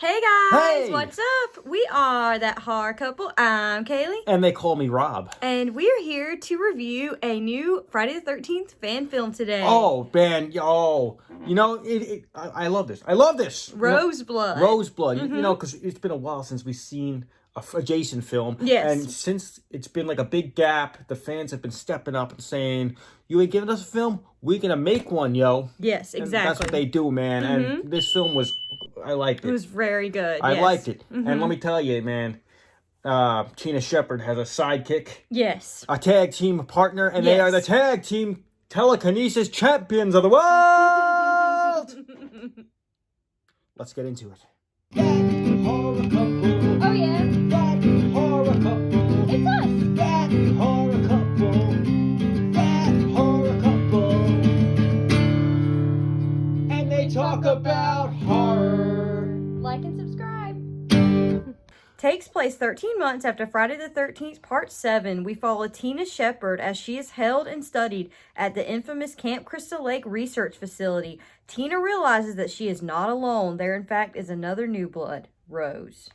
Hey guys, Hey! what's up? We are That Horror Couple. I'm Kaylee. And they call me Rob. And we're here to review a new Friday the 13th fan film today. Oh, man. I love this. I love this. RoseBlood. RoseBlood. Mm-hmm. Because it's been a while since we've seen a Jason film. Yes. And since it's been like a big gap, the fans have been stepping up and saying, you ain't giving us a film? We're going to make one, yo. Yes, exactly. And that's what they do, man. Mm-hmm. And this film I liked it. It was very good. I liked it. Mm-hmm. And let me tell you, man, Tina Shepard has a sidekick. Yes. A tag team partner, and they are the tag team telekinesis champions of the world! Let's get into it. That horror couple. Oh, yeah. That horror couple. It's us. That horror couple. That horror couple. And they talk about horror. Like and subscribe. Takes place 13 months after Friday the 13th, Part 7. We follow Tina Shepard as she is held and studied at the infamous Camp Crystal Lake Research Facility. Tina realizes that she is not alone. There, in fact, is another new blood, Rose.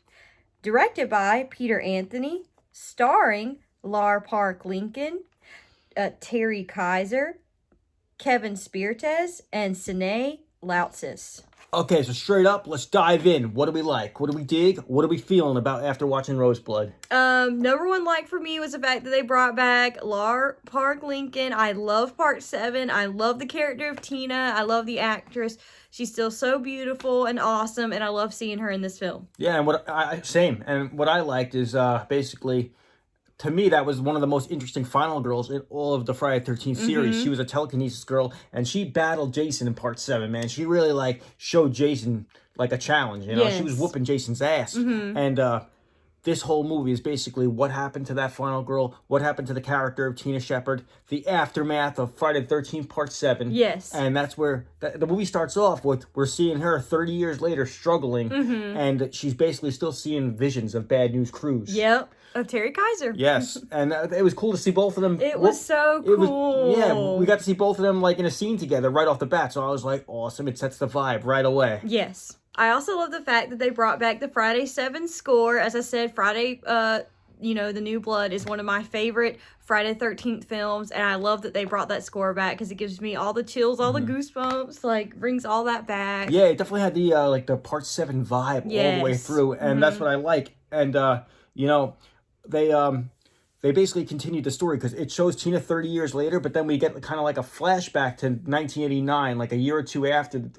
Directed by Peter Anthony, starring Lar Park Lincoln, Terry Kaiser, Kevin Spirtes, and Sine Lautsis. Okay, so straight up, let's dive in. What do we like? What do we dig? What are we feeling about after watching RoseBlood? Number one like for me was the fact that they brought back Lar Park Lincoln. I love Part 7. I love the character of Tina. I love the actress. She's still so beautiful and awesome, and I love seeing her in this film. Yeah, and same. And what I liked is basically, to me, that was one of the most interesting final girls in all of the Friday the 13th series. Mm-hmm. She was a telekinesis girl, and she battled Jason in Part 7, man. She really, showed Jason, a challenge, Yes. She was whooping Jason's ass. Mm-hmm. And this whole movie is basically what happened to that final girl, what happened to the character of Tina Shepard, the aftermath of Friday the 13th Part 7. Yes. And that's where the movie starts off with, we're seeing her 30 years later struggling, and she's basically still seeing visions of Bad News Cruise. Yep. Of Terry Kaiser. Yes, and it was cool to see both of them. It was so cool. We got to see both of them in a scene together right off the bat. So I was like, awesome! It sets the vibe right away. Yes. I also love the fact that they brought back the Friday 7 score. As I said, Friday, The New Blood is one of my favorite Friday the 13th films, and I love that they brought that score back because it gives me all the chills, all the goosebumps, brings all that back. Yeah, it definitely had the Part 7 vibe all the way through, and that's what I like. And they basically continued the story because it shows Tina 30 years later, but then we get kind of like a flashback to 1989, like a year or two after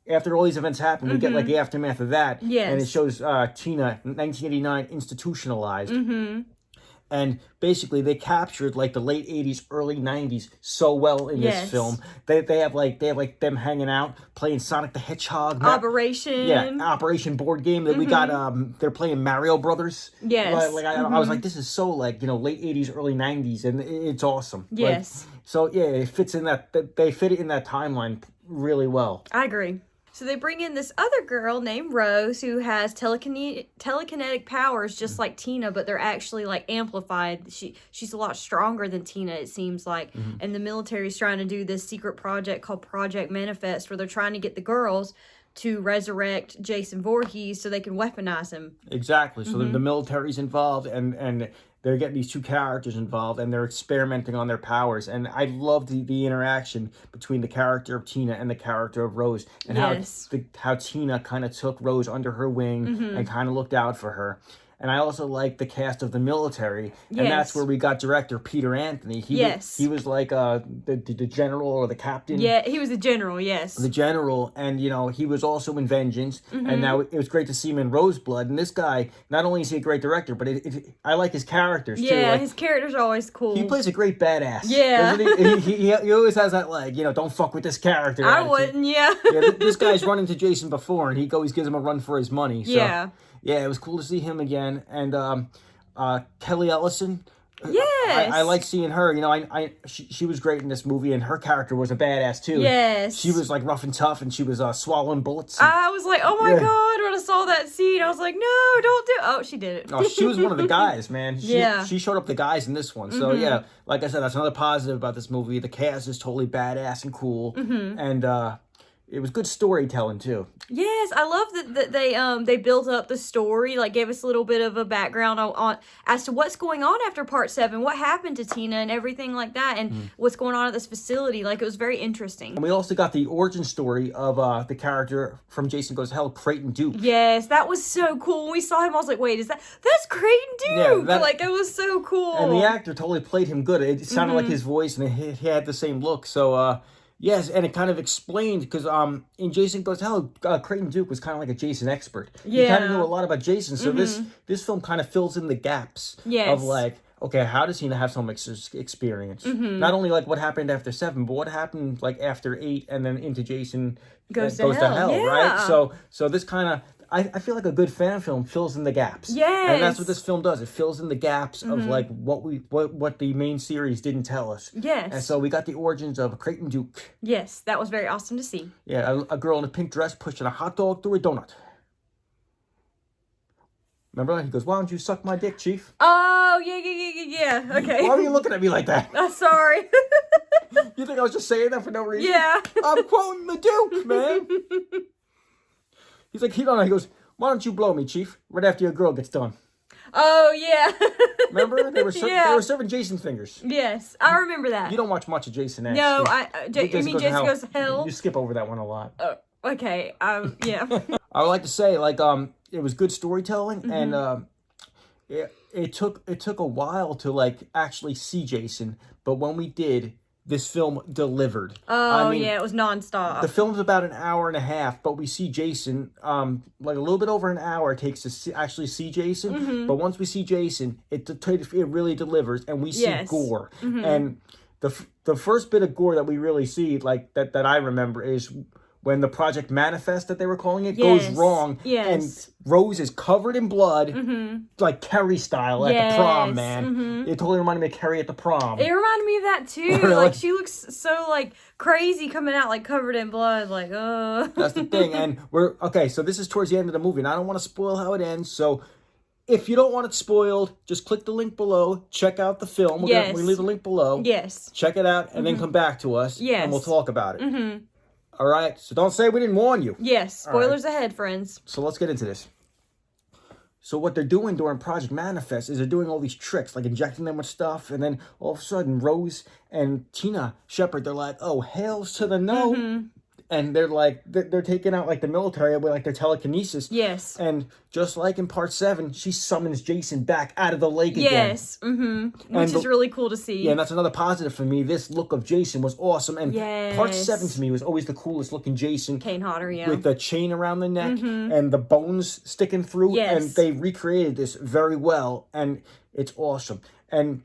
after all these events happen, we get the aftermath of that. Yes. And it shows Tina 1989 institutionalized. And basically, they captured the late 80s, early 90s so well in this film. They have them hanging out, playing Sonic the Hedgehog. Operation. Yeah, Operation board game that we got. They're playing Mario Brothers. Yes. I was like, this is so late 80s, early 90s, and it's awesome. Yes. It fits in they fit it in that timeline really well. I agree. So they bring in this other girl named Rose who has telekinetic powers just like Tina, but they're actually amplified. She's a lot stronger than Tina, it seems like. And the military's trying to do this secret project called Project Manifest where they're trying to get the girls to resurrect Jason Voorhees so they can weaponize him. Exactly. So the military's involved and they're getting these two characters involved, and they're experimenting on their powers. And I love the interaction between the character of Tina and the character of Rose, and how Tina kind of took Rose under her wing and kind of looked out for her. And I also like the cast of the military, and that's where we got director Peter Anthony. He was like the general or the captain. Yeah, he was the general, yes. The general, and he was also in Vengeance, and now it was great to see him in RoseBlood. And this guy, not only is he a great director, but I like his characters too. Yeah, his characters are always cool. He plays a great badass. Yeah. He always has that don't fuck with this character I attitude. wouldn't, yeah. This guy's run into Jason before, and he always gives him a run for his money. So. Yeah, it was cool to see him again. And Kelly Ellison, Yes. I like seeing her. You know, she was great in this movie, and her character was a badass too. Yes. She was like rough and tough, and she was swallowing bullets. I was like, oh my God, when I saw that scene, I was like, no, don't do it. Oh, she did it. Oh, she was one of the guys, man. Yeah. She showed up the guys in this one. So, yeah, like I said, that's another positive about this movie. The cast is totally badass and cool. And it was good storytelling too. Yes, I love that they built up the story, like gave us a little bit of a background on as to what's going on after part 7, what happened to Tina and everything like that, and what's going on at this facility. Like, it was very interesting. And we also got the origin story of the character from Jason Goes to Hell, Creighton Duke. Yes, that was so cool. When we saw him, I was like, wait, that's Creighton Duke? Yeah, like, it was so cool. And the actor totally played him good. It sounded like his voice, and he had the same look. So, yes, and it kind of explained, because in Jason Goes to Hell, Creighton Duke was kind of like a Jason expert. Yeah. He kind of knew a lot about Jason, so this film kind of fills in the gaps of, like, okay, how does he have so much experience? Not only, like, what happened after 7, but what happened, like, after 8, and then into Jason Goes to Hell, yeah. right? So this kind of... I feel like a good fan film fills in the gaps. Yes. And that's what this film does. It fills in the gaps of like what the main series didn't tell us. Yes. And so we got the origins of Creighton Duke. Yes, that was very awesome to see. Yeah, a girl in a pink dress pushing a hot dog through a donut. Remember? He goes, "Why don't you suck my dick, Chief?" Oh, yeah. Okay. Why are you looking at me like that? Sorry. You think I was just saying that for no reason? Yeah. I'm quoting the Duke, man. He's like, he goes, "Why don't you blow me, Chief? Right after your girl gets done." Oh, yeah. Remember? They were serving Jason fingers. Yes, I remember that. You don't watch much of Jason X. No, you mean Jason Goes to Hell? You skip over that one a lot. Okay, yeah. I would like to say, like, it was good storytelling, and it took a while to, like, actually see Jason, but when we did, this film delivered. Oh, I mean, yeah, it was nonstop. The film's about an hour and a half, but we see Jason, like a little bit over an hour it takes to actually see Jason. But once we see Jason, it really delivers, and we see gore. And the first bit of gore that we really see, like that I remember, is when the Project Manifest, that they were calling it, goes wrong, and Rose is covered in blood, like Carrie style at the prom, man. It totally reminded me of Carrie at the prom. It reminded me of that too. Really? Like, she looks so, like, crazy coming out, like, covered in blood, like, That's the thing, and so this is towards the end of the movie, and I don't want to spoil how it ends, so if you don't want it spoiled, just click the link below, check out the film. We'll leave the link below. Yes. Check it out, and then come back to us, and we'll talk about it. All right, so don't say we didn't warn you. Yes, spoilers ahead, friends. So let's get into this. So what they're doing during Project Manifest is they're doing all these tricks, like injecting them with stuff, and then all of a sudden Rose and Tina Shepard, they're like, "Oh, hails to the no." And they're like, they're taking out, like, the military with, like, their telekinesis. Yes. And just like in part 7, she summons Jason back out of the lake again. Yes. Which is really cool to see. Yeah, and that's another positive for me. This look of Jason was awesome. And part 7 to me was always the coolest looking Jason. Kane Hodder, yeah. With the chain around the neck and the bones sticking through. Yes. And they recreated this very well. And it's awesome. And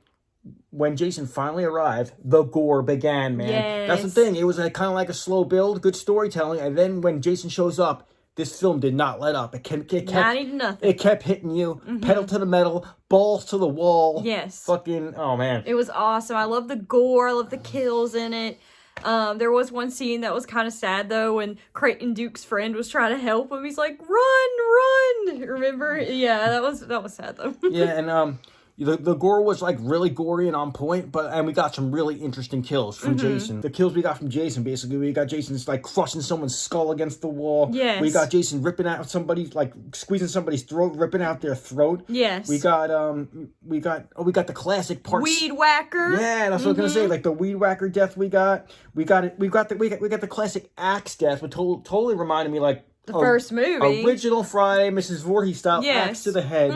when Jason finally arrived, the gore began, man. Yes. That's the thing. It was kind of like a slow build, good storytelling. And then when Jason shows up, this film did not let up. It kept nothing. It kept hitting you, pedal to the metal, balls to the wall. Yes. Fucking, oh, man. It was awesome. I love the gore. I love the kills in it. There was one scene that was kind of sad, though, when Creighton Duke's friend was trying to help him. He's like, run! Remember? Yeah, that was sad, though. Yeah, and the gore was, like, really gory and on point, and we got some really interesting kills from Jason. The kills we got from Jason, basically, we got Jason's, like, crushing someone's skull against the wall. Yes. We got Jason ripping out somebody's, like, squeezing somebody's throat, ripping out their throat. Yes. We got the classic parts. Weed whacker. Yeah, that's what I was gonna say. Like the weed whacker death we got the classic axe death, which totally reminded me, like, the first movie. Original Friday, Mrs. Voorhees style, axe to the head.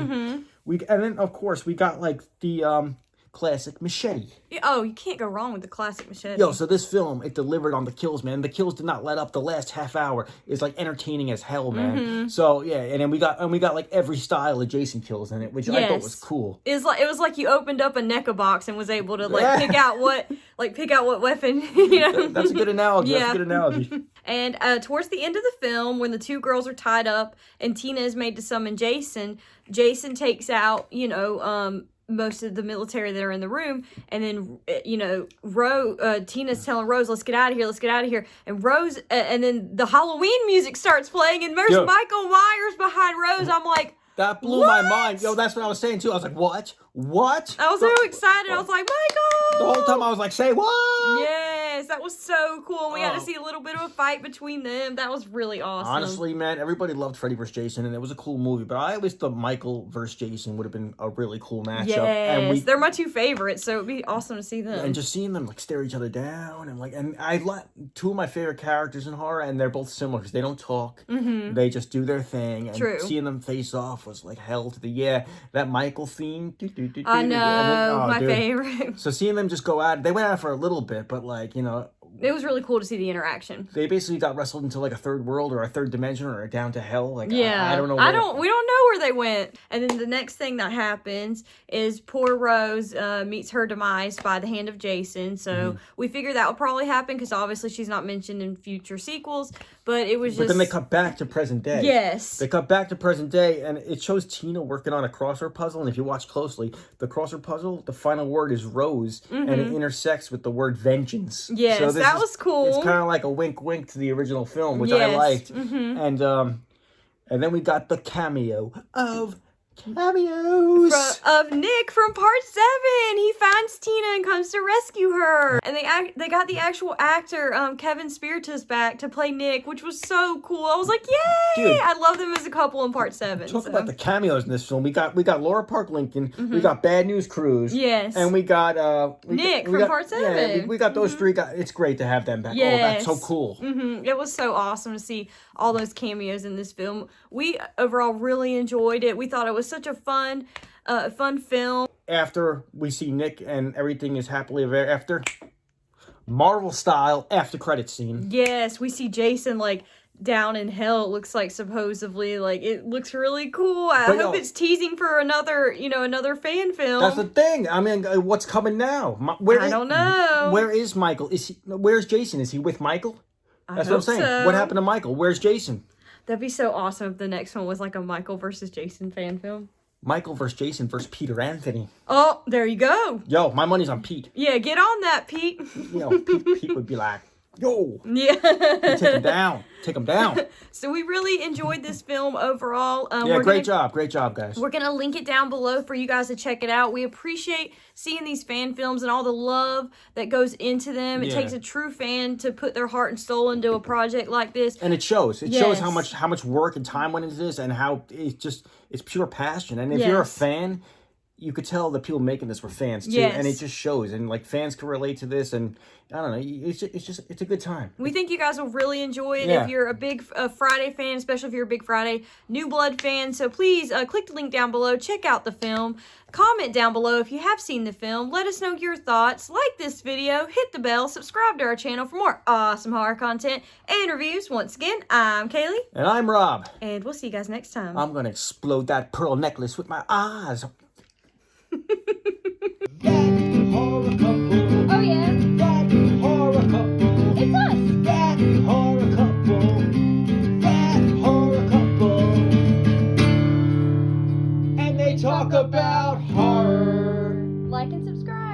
And then, of course, we got, like, the classic machete. Oh, you can't go wrong with the classic machete. Yo, so this film, it delivered on the kills, man. The kills did not let up. The last half hour is, like, entertaining as hell, man. So, yeah, and then we got like, every style of Jason kills in it, which I thought was cool. It was like you opened up a NECA box and was able to, like, pick out what weapon, you know? That's a good analogy. That's a good analogy. And towards the end of the film, when the two girls are tied up and Tina is made to summon Jason, Jason takes out, most of the military that are in the room, and then Tina's telling Rose, let's get out of here, and Rose and then the Halloween music starts playing, and there's Michael Myers behind Rose. I'm like, that blew my mind. Yo, that's what I was saying too. I was like, what? I was so excited. I was like, Michael! The whole time I was like, say what? Yes. Yes, that was so cool. We got to see a little bit of a fight between them. That was really awesome. Honestly, man, everybody loved Freddy vs. Jason, and it was a cool movie. But I always thought Michael vs. Jason would have been a really cool matchup. Yes, And they're my two favorites, so it'd be awesome to see them. And just seeing them like stare each other down, and I like two of my favorite characters in horror, and they're both similar because they don't talk. Mm-hmm. They just do their thing. And True. seeing them face off was like hell to the that Michael theme. I know, my favorite. So seeing them just go out, they went out for a little bit, but like, you know, it was really cool to see the interaction. They basically got wrestled into like a third world or a third dimension or down to hell. Like, yeah, I don't know. We don't know where they went. And then the next thing that happens is poor Rose meets her demise by the hand of Jason. So we figure that will probably happen because obviously she's not mentioned in future sequels. But it was just. But then they cut back to present day. Yes. They cut back to present day, and it shows Tina working on a crossword puzzle. And if you watch closely, the crossword puzzle, the final word is Rose, and it intersects with the word vengeance. Yes, so that was cool. It's kind of like a wink to the original film, which I liked. And then we got the cameo of Cameos of Nick from part 7. He finds Tina and comes to rescue her, and they got the actual actor Kevin Spiritus back to play Nick, which was so cool. I was like, yay! Dude, I love them as a couple in part 7. Talk about the cameos in this film. We got Laura Park Lincoln, we got Bad News Cruz, and we got Nick from part 7. Yeah, we got those three guys. It's great to have them back. Yes. Oh, that's so cool. It was so awesome to see all those cameos in this film. We overall really enjoyed it. We thought it was such a fun film. After we see Nick and everything is happily ever after, Marvel style after credits scene. Yes, we see Jason like down in hell. It looks like supposedly like it looks really cool. I hope it's teasing for another fan film. That's the thing. I mean, what's coming now? I don't know. Where is Michael? Where's Jason? Is he with Michael? That's what I'm saying. So. What happened to Michael? Where's Jason? That'd be so awesome if the next one was like a Michael versus Jason fan film. Michael versus Jason versus Peter Anthony. Oh, there you go. Yo, my money's on Pete. Yeah, get on that, Pete. Pete would be like, yo. Yeah. Take him down. Take him down. So we really enjoyed this film overall. Great job. Great job, guys. We're going to link it down below for you guys to check it out. We appreciate seeing these fan films and all the love that goes into them. It takes a true fan to put their heart and soul into a project like this. And it shows. It shows how much work and time went into this and how it's pure passion. And if you're a fan, you could tell the people making this were fans too, and it just shows. And like fans can relate to this, and I don't know, it's a good time. We think you guys will really enjoy it if you're a big Friday fan, especially if you're a big Friday New Blood fan. So please click the link down below, check out the film, comment down below if you have seen the film. Let us know your thoughts. Like this video, hit the bell, subscribe to our channel for more awesome horror content and reviews. Once again, I'm Kaylee, and I'm Rob, and we'll see you guys next time. I'm gonna explode that pearl necklace with my eyes. That horror couple. Oh yeah. That horror couple. It's us. That horror couple. That horror couple. And they talk about horror. Like and subscribe.